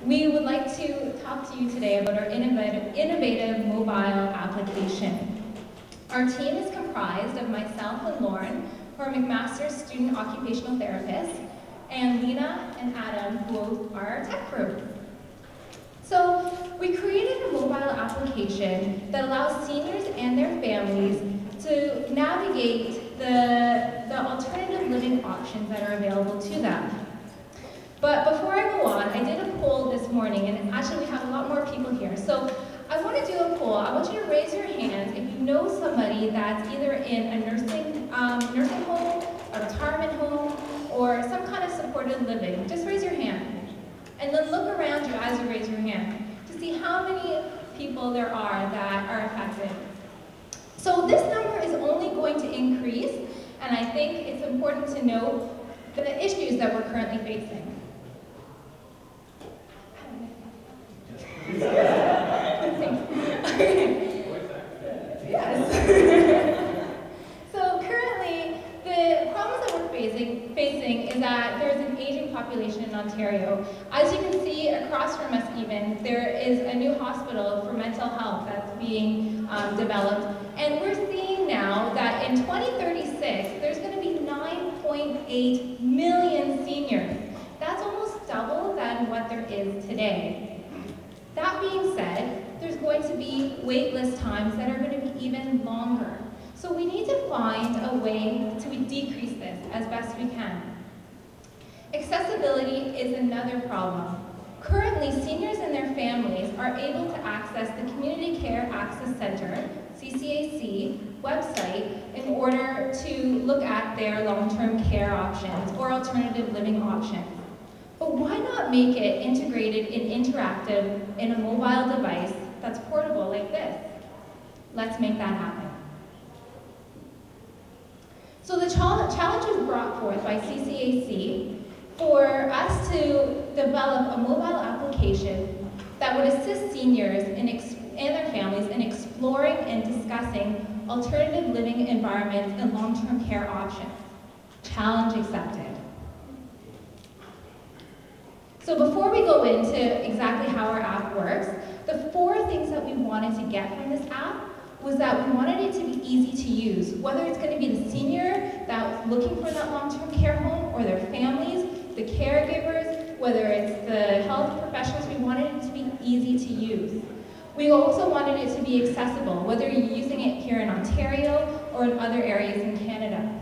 We would like to talk to you today about our innovative mobile application. Our team is comprised of myself and Lauren, who are McMaster's student occupational therapists, and Lena and Adam, who are our tech crew. So we created a mobile application that allows seniors and their families to navigate the alternative living options that are available to them. But before I go on, I did a poll this morning, and actually we have a lot more people here. So I want to do a poll. I want you to raise your hands if you know somebody that's either in a nursing home, a retirement home, or some kind of supported living. Just raise your hand. And then look around you as you raise your hand to see how many people there are that are affected. So this number is only going to increase, and I think it's important to note the issues that we're currently facing. Yes. So currently, the problems that we're facing is that there's an aging population in Ontario. As you can see across from us even, there is a new hospital for mental health that's being developed. And we're seeing now that in 2036, there's going to be 9.8 million seniors. That's almost double than what there is today. That being said, there's going to be wait list times that are going to be even longer. So we need to find a way to decrease this as best we can. Accessibility is another problem. Currently, seniors and their families are able to access the Community Care Access Center, CCAC, website in order to look at their long-term care options or alternative living options. But why not make it integrated and interactive in a mobile device that's portable like this? Let's make that happen. So the challenge was brought forth by CCAC for us to develop a mobile application that would assist seniors and their families in exploring and discussing alternative living environments and long-term care options. Challenge accepted. So before we go into exactly how our app works, the 4 things that we wanted to get from this app was that we wanted it to be easy to use, whether it's going to be the senior that's looking for that long-term care home or their families, the caregivers, whether it's the health professionals, we wanted it to be easy to use. We also wanted it to be accessible, whether you're using it here in Ontario or in other areas in Canada.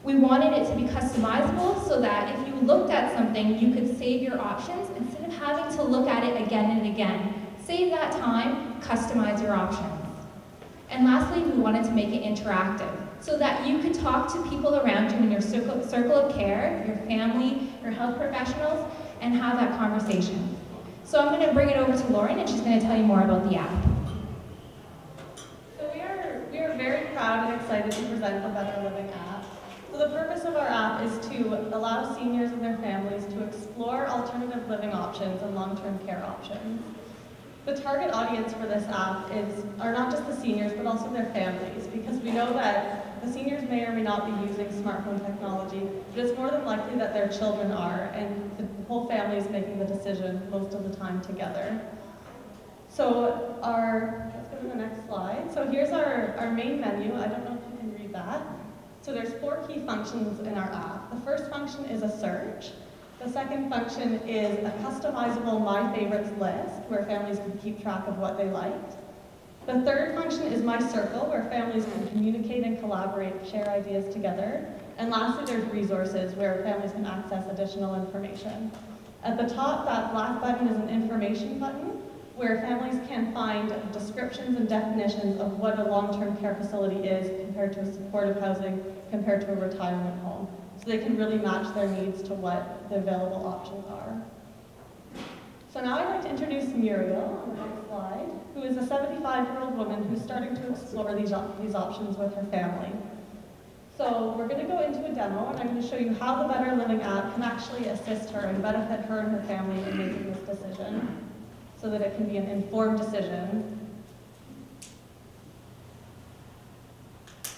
We wanted it to be customizable so that if you looked at something, you could save your options instead of having to look at it again and again. Save that time, customize your options. And lastly, we wanted to make it interactive so that you could talk to people around you in your circle of care, your family, your health professionals, and have that conversation. So I'm going to bring it over to Lauren, and she's going to tell you more about the app. So we are very proud and excited to present the Better Living app. So the purpose of our app is to allow seniors and their families to explore alternative living options and long-term care options. The target audience for this app are not just the seniors, but also their families, because we know that the seniors may or may not be using smartphone technology, but it's more than likely that their children are, and the whole family is making the decision most of the time together. So let's go to the next slide. So here's our main menu. I don't know if you can read that. So there's 4 key functions in our app. The first function is a search. The second function is a customizable My Favorites list, where families can keep track of what they liked. The third function is My Circle, where families can communicate and collaborate, share ideas together. And lastly, there's Resources, where families can access additional information. At the top, that black button is an information button, where families can find descriptions and definitions of what a long-term care facility is compared to a supportive housing, compared to a retirement home. So they can really match their needs to what the available options are. So now I'd like to introduce Muriel on the next slide, who is a 75-year-old woman who's starting to explore these options with her family. So we're going to go into a demo, and I'm going to show you how the Better Living app can actually assist her and benefit her and her family in making this decision, so that it can be an informed decision.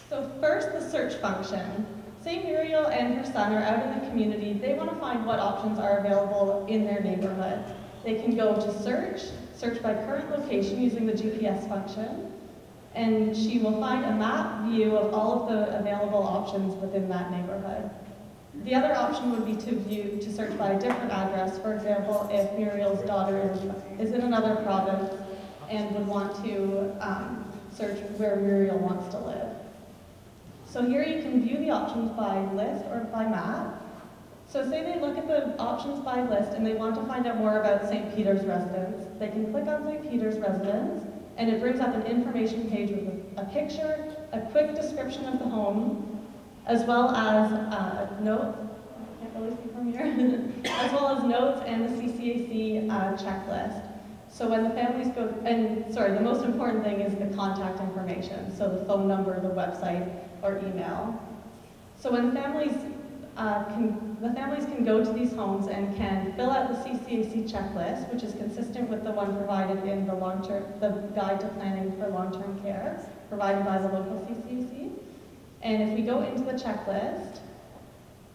So first, the search function. Say Muriel and her son are out in the community. They want to find what options are available in their neighborhood. They can go to search by current location using the GPS function, and she will find a map view of all of the available options within that neighborhood. The other option would be to search by a different address. For example, if Muriel's daughter is in another province and would want to search where Muriel wants to live. So here you can view the options by list or by map. So say they look at the options by list and they want to find out more about St. Peter's residence. They can click on St. Peter's residence, and it brings up an information page with a picture, a quick description of the home, as well as notes, I can't really see from here, as well as notes and the CCAC checklist. So when the families go, and sorry, the most important thing is the contact information, so the phone number, the website, or email. So when families can go to these homes and can fill out the CCAC checklist, which is consistent with the one provided in the Guide to Planning for Long-Term Care, provided by the local CCAC. And if we go into the checklist,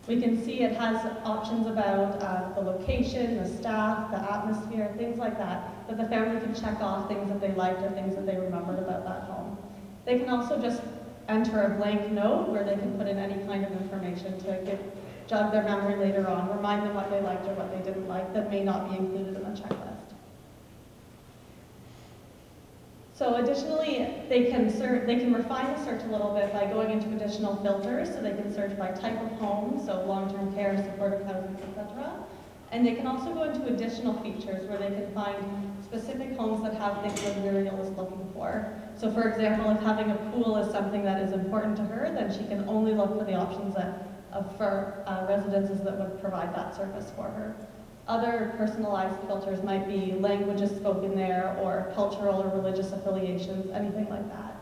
we can see it has options about the location, the staff, the atmosphere, things like that, that the family can check off things that they liked or things that they remembered about that home. They can also just enter a blank note where they can put in any kind of information to jog their memory later on, remind them what they liked or what they didn't like that may not be included in the checklist. So additionally, they can refine the search a little bit by going into additional filters, so they can search by type of home, so long-term care, supportive housing, etc. And they can also go into additional features where they can find specific homes that have things that Muriel is looking for. So for example, if having a pool is something that is important to her, then she can only look for the options for residences that would provide that service for her. Other personalized filters might be languages spoken there, or cultural or religious affiliations, anything like that.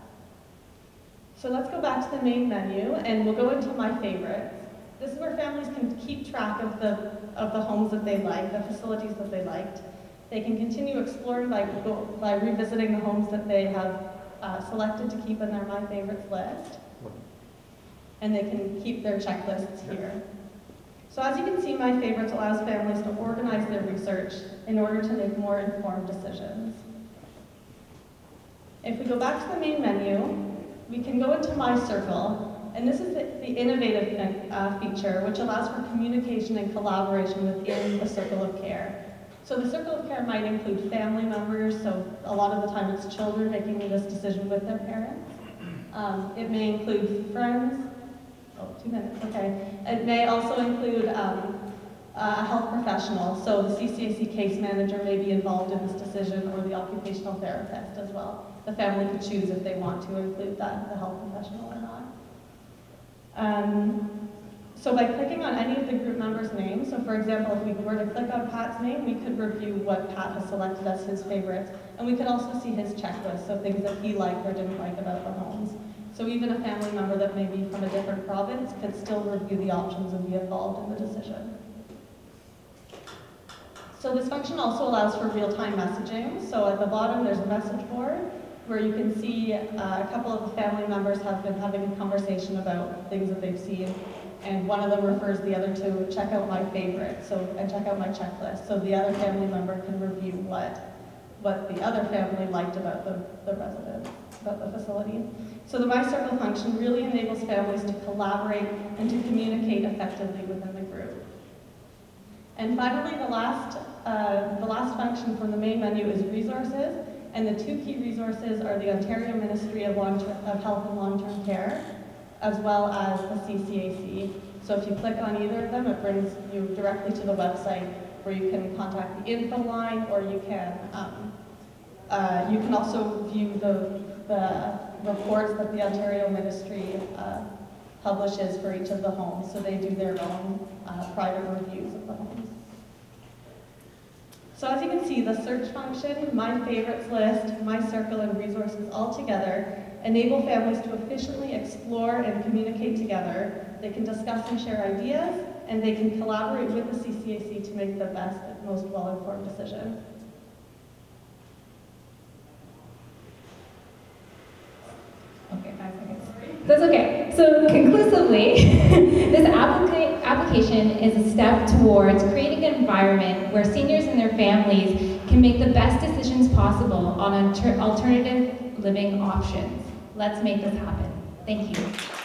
So let's go back to the main menu, and we'll go into my favorites. This is where families can keep track of the homes that they like, the facilities that they liked. They can continue exploring by revisiting the homes that they have selected to keep in their My Favorites list. And they can keep their checklists here. So as you can see, My Favorites allows families to organize their research in order to make more informed decisions. If we go back to the main menu, we can go into My Circle, and this is the innovative feature, which allows for communication and collaboration within the circle of care. So the circle of care might include family members, so a lot of the time it's children making this decision with their parents. It may include friends. Oh, 2 minutes, okay. It may also include a health professional, so the CCAC case manager may be involved in this decision, or the occupational therapist as well. The family could choose if they want to include the health professional or not. So by clicking on any of the group members' names, so for example, if we were to click on Pat's name, we could review what Pat has selected as his favorites, and we could also see his checklist, so things that he liked or didn't like about the homes. So even a family member that may be from a different province could still review the options and be involved in the decision. So this function also allows for real-time messaging. So at the bottom there's a message board where you can see a couple of the family members have been having a conversation about things that they've seen, and one of them refers the other to check out my favorite, and check out my checklist. So the other family member can review what the other family liked about the residence, about the facility. So the My Circle function really enables families to collaborate and to communicate effectively within the group. And finally, the last function from the main menu is resources, and the 2 key resources are the Ontario Ministry of Health and Long-Term Care, as well as the CCAC. So if you click on either of them, it brings you directly to the website where you can contact the info line, or you can also view the reports that the Ontario Ministry publishes for each of the homes. So they do their own private reviews of the homes. So as you can see, the search function, My Favorites list, My Circle, and resources all together enable families to efficiently explore and communicate together. They can discuss and share ideas, and they can collaborate with the CCAC to make the best and most well-informed decision. Okay, 5 seconds. That's okay. So conclusively, this application is a step towards creating an environment where seniors and their families can make the best decisions possible on alternative living options. Let's make this happen. Thank you.